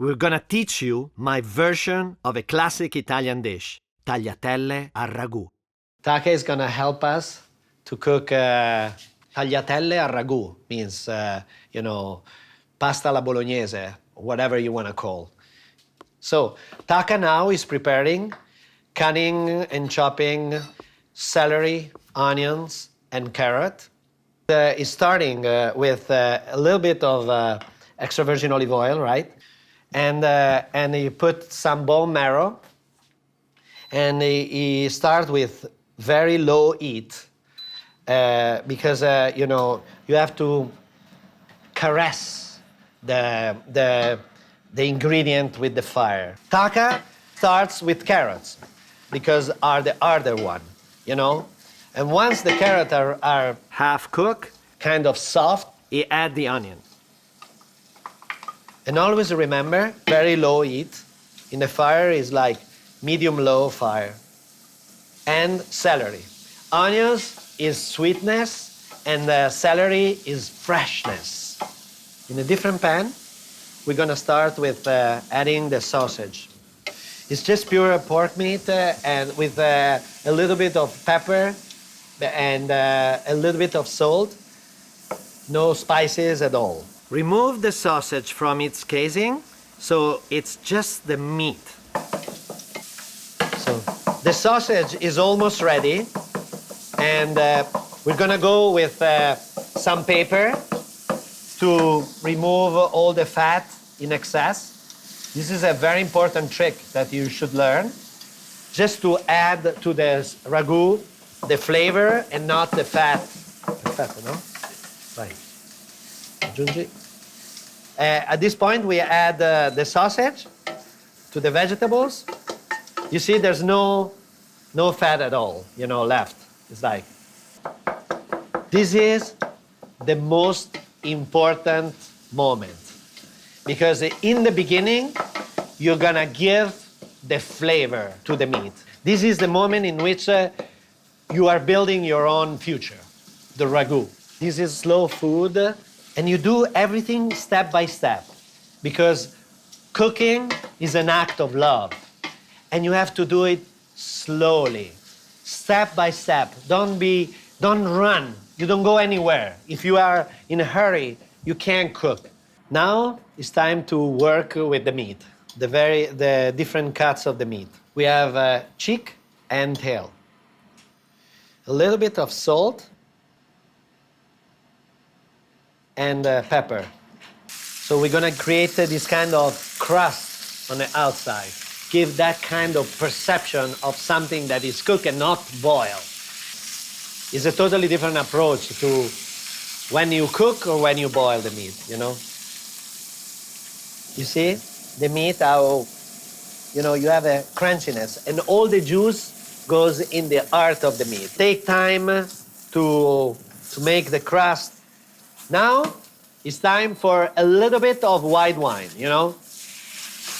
We're gonna teach you my version of a classic Italian dish, tagliatelle al ragù. Taka is gonna help us to cook tagliatelle al ragù, means, pasta alla bolognese, whatever you wanna call. So, Taka now is preparing, cutting and chopping celery, onions, and carrot. He's starting with a little bit of extra virgin olive oil, right? And he put some bone marrow, and he start with very low heat because you have to caress the ingredient with the fire. Taka starts with carrots because are the harder one, And once the carrots are half cooked, kind of soft, you add the onion. And always remember, very low heat. In the fire is like medium-low fire. And celery. Onions is sweetness, and the celery is freshness. In a different pan, we're gonna start with adding the sausage. It's just pure pork meat and with a little bit of pepper and a little bit of salt. No spices at all. Remove the sausage from its casing, so it's just the meat. So the sausage is almost ready, and we're gonna go with some paper to remove all the fat in excess. This is a very important trick that you should learn, just to add to the ragu the flavor and not the fat. Perfetto, no? Right. Aggiungi. At this point, we add the sausage to the vegetables. You see, there's no fat at all, left. It's like, this is the most important moment. Because in the beginning, you're gonna give the flavor to the meat. This is the moment in which you are building your own future, the ragu. This is slow food, and you do everything step by step, because cooking is an act of love, and you have to do it slowly, step by step. Don't run. You don't go anywhere. If you are in a hurry, you can't cook. Now it's time to work with the meat, the different cuts of the meat. We have cheek and tail. A little bit of salt and pepper. So we're gonna create this kind of crust on the outside. Give that kind of perception of something that is cooked and not boiled. It's a totally different approach to when you cook or when you boil the meat, You see the meat, how, you have a crunchiness, and all the juice goes in the heart of the meat. Take time to make the crust. Now it's time for a little bit of white wine, You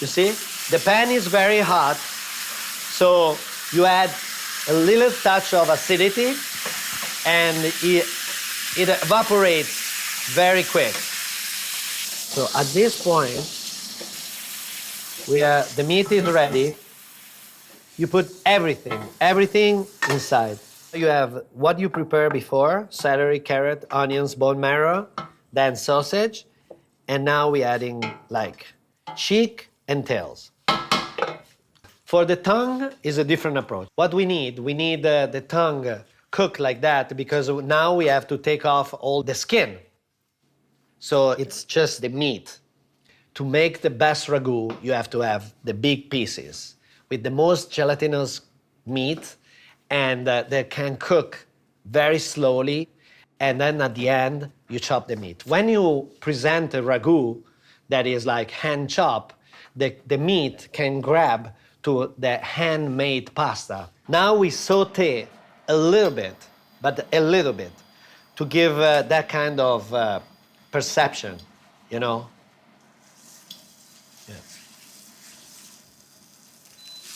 see, the pan is very hot, so you add a little touch of acidity, and it evaporates very quick. So at this point, the meat is ready. You put everything inside. You have what you prepared before: celery, carrot, onions, bone marrow, then sausage, and now we're adding cheek and tails. For the tongue is a different approach. What we need the tongue cooked like that, because now we have to take off all the skin. So it's just the meat. To make the best ragu, you have to have the big pieces with the most gelatinous meat, and they can cook very slowly, and then at the end, you chop the meat. When you present a ragu that is like hand chop, the meat can grab to the handmade pasta. Now we saute a little bit, but a little bit, to give that kind of perception, Yeah.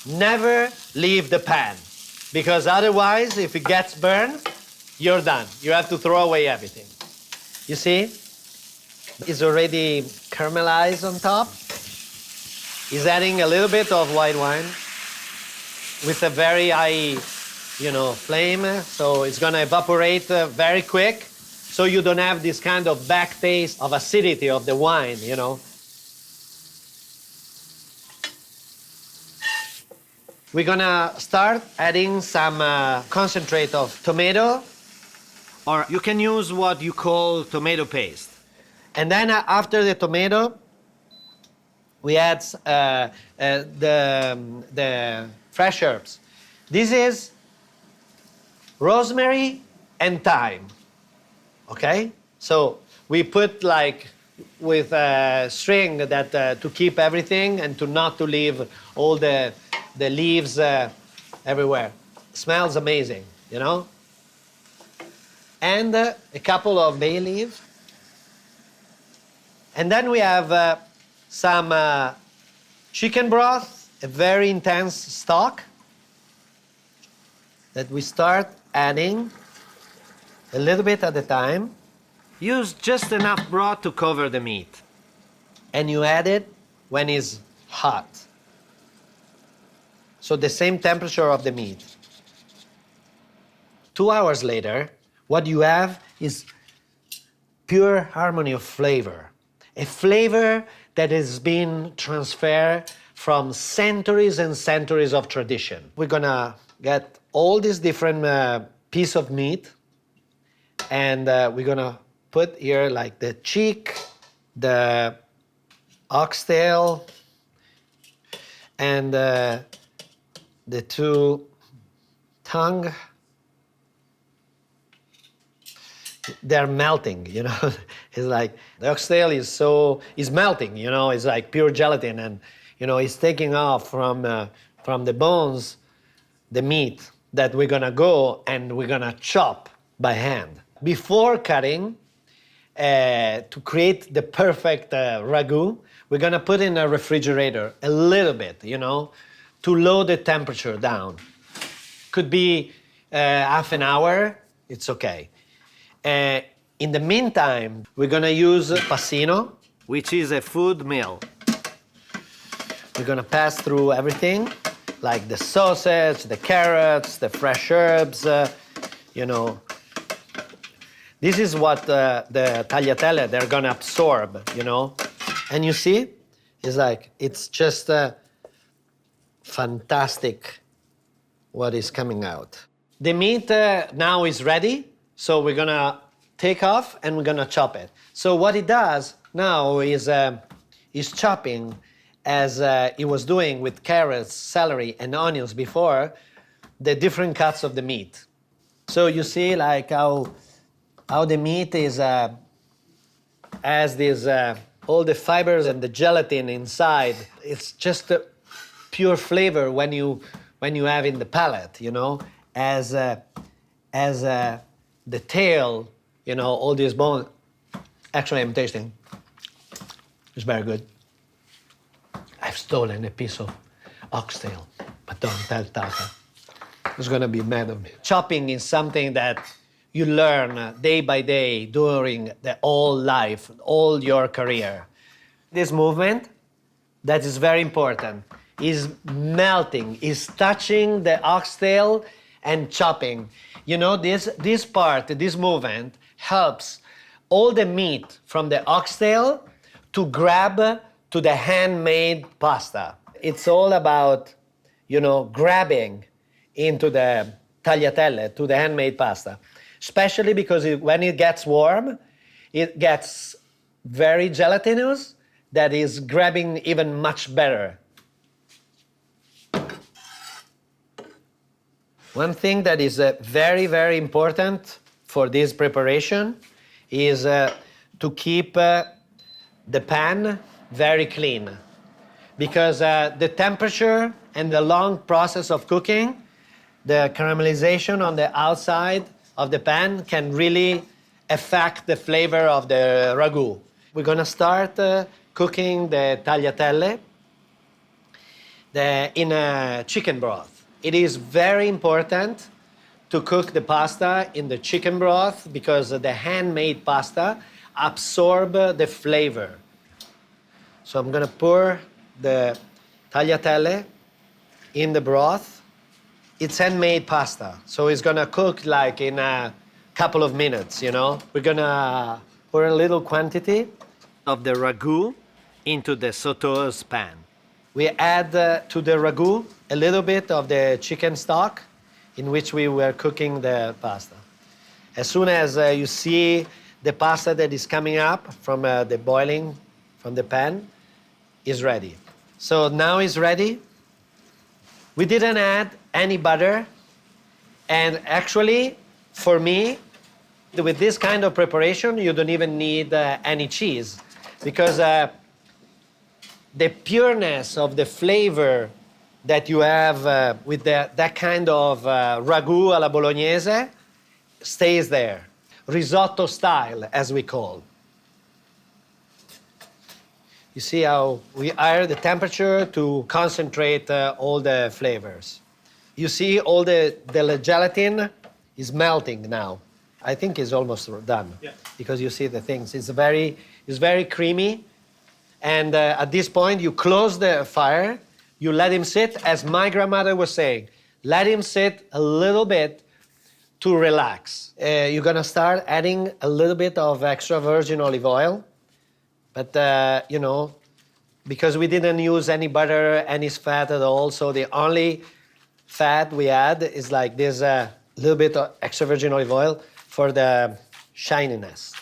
Never leave the pan, because otherwise, if it gets burned, you're done. You have to throw away everything. You see? It's already caramelized on top. is adding a little bit of white wine with a very high, flame. So it's gonna evaporate very quick, so you don't have this kind of back taste of acidity of the wine, We're gonna start adding some concentrate of tomato, or you can use what you call tomato paste. And then after the tomato, we add the fresh herbs. This is rosemary and thyme, okay? So we put like with a string that to keep everything and not to leave all the leaves everywhere. Smells amazing, And a couple of bay leaves. And then we have some chicken broth, a very intense stock that we start adding a little bit at a time. Use just enough broth to cover the meat. And you add it when it's hot. So the same temperature of the meat. 2 hours later, what you have is pure harmony of flavor. A flavor that has been transferred from centuries and centuries of tradition. We're gonna get all these different pieces of meat, and we're gonna put here like the cheek, the oxtail, and the two tongue. They're melting, It's like the oxtail is melting, It's like pure gelatin, and it's taking off from the bones the meat that we're gonna go and we're gonna chop by hand. Before cutting, to create the perfect ragu, we're gonna put in a refrigerator a little bit, to lower the temperature down. Could be half an hour, it's okay. In the meantime, we're gonna use passino, which is a food mill. We're gonna pass through everything, like the sausage, the carrots, the fresh herbs, This is what the tagliatelle, they're gonna absorb, And you see, it's just fantastic what is coming out. The meat now is ready. So we're gonna take off and we're gonna chop it. So what it does now is chopping as it was doing with carrots, celery, and onions before, the different cuts of the meat. So you see like how the meat is has this all the fibers and the gelatin inside. It's just a pure flavor when you have in the palate, as the tail, all these bones. Actually, I'm tasting. It's very good. I've stolen a piece of oxtail, but don't tell Tata. He's gonna be mad at me. Chopping is something that you learn day by day during the whole life, all your career. This movement, that is very important, is melting, is touching the oxtail and chopping. This part, this movement, helps all the meat from the oxtail to grab to the handmade pasta. It's all about, grabbing into the tagliatelle, to the handmade pasta. Especially because when it gets warm, it gets very gelatinous, that is grabbing even much better. One thing that is very, very important for this preparation is to keep the pan very clean. Because the temperature and the long process of cooking, the caramelization on the outside of the pan can really affect the flavor of the ragu. We're gonna start cooking the tagliatelle in a chicken broth. It is very important to cook the pasta in the chicken broth because the handmade pasta absorb the flavor. So I'm gonna pour the tagliatelle in the broth. It's handmade pasta, so it's gonna cook like in a couple of minutes, you know? We're gonna pour a little quantity of the ragu into the sauteuse pan. We add to the ragu a little bit of the chicken stock in which we were cooking the pasta. As soon as you see the pasta that is coming up from the boiling from the pan, is ready. So now it's ready. We didn't add any butter, and actually, for me, with this kind of preparation, you don't even need any cheese, because the pureness of the flavor that you have with that kind of ragu alla bolognese stays there. Risotto style, as we call. You see how we higher the temperature to concentrate all the flavors. You see all the gelatin is melting now. I think it's almost done. Yeah. Because you see the things. It's very creamy. And at this point, you close the fire. You let him sit, as my grandmother was saying. Let him sit a little bit to relax. You're gonna start adding a little bit of extra virgin olive oil. But, you know, because we didn't use any butter, any fat at all, so the only fat we add is like this little bit of extra virgin olive oil for the shininess.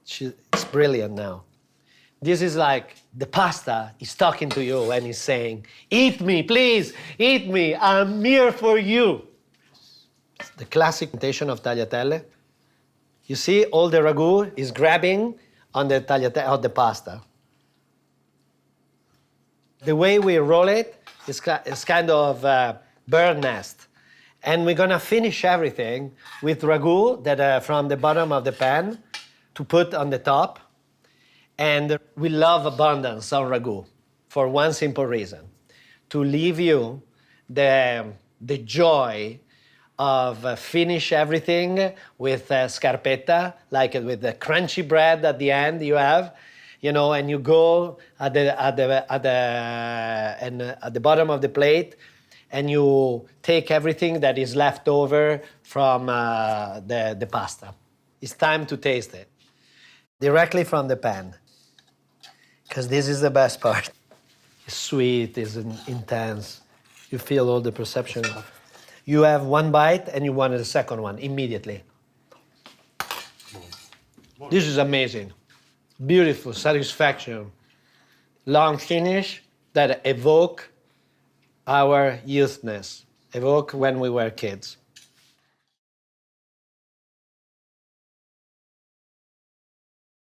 It's brilliant now. This is like the pasta is talking to you and is saying, eat me, please, eat me, I'm here for you. The classic presentation of tagliatelle. You see all the ragu is grabbing on the tagliatelle, on the pasta. The way we roll it is kind of bird nest. And we're gonna finish everything with ragu that from the bottom of the pan to put on the top. And we love abundance on ragu for one simple reason: to leave you the joy of finish everything with scarpetta, like with the crunchy bread at the end you have, you know, and you go at the bottom of the plate, and you take everything that is left over from the pasta. It's time to taste it directly from the pan, because this is the best part. It's sweet, it's intense. You feel all the perception of it. You have one bite and you want the second one immediately. This is amazing. Beautiful satisfaction. Long finish that evoke our youthness, evoke when we were kids.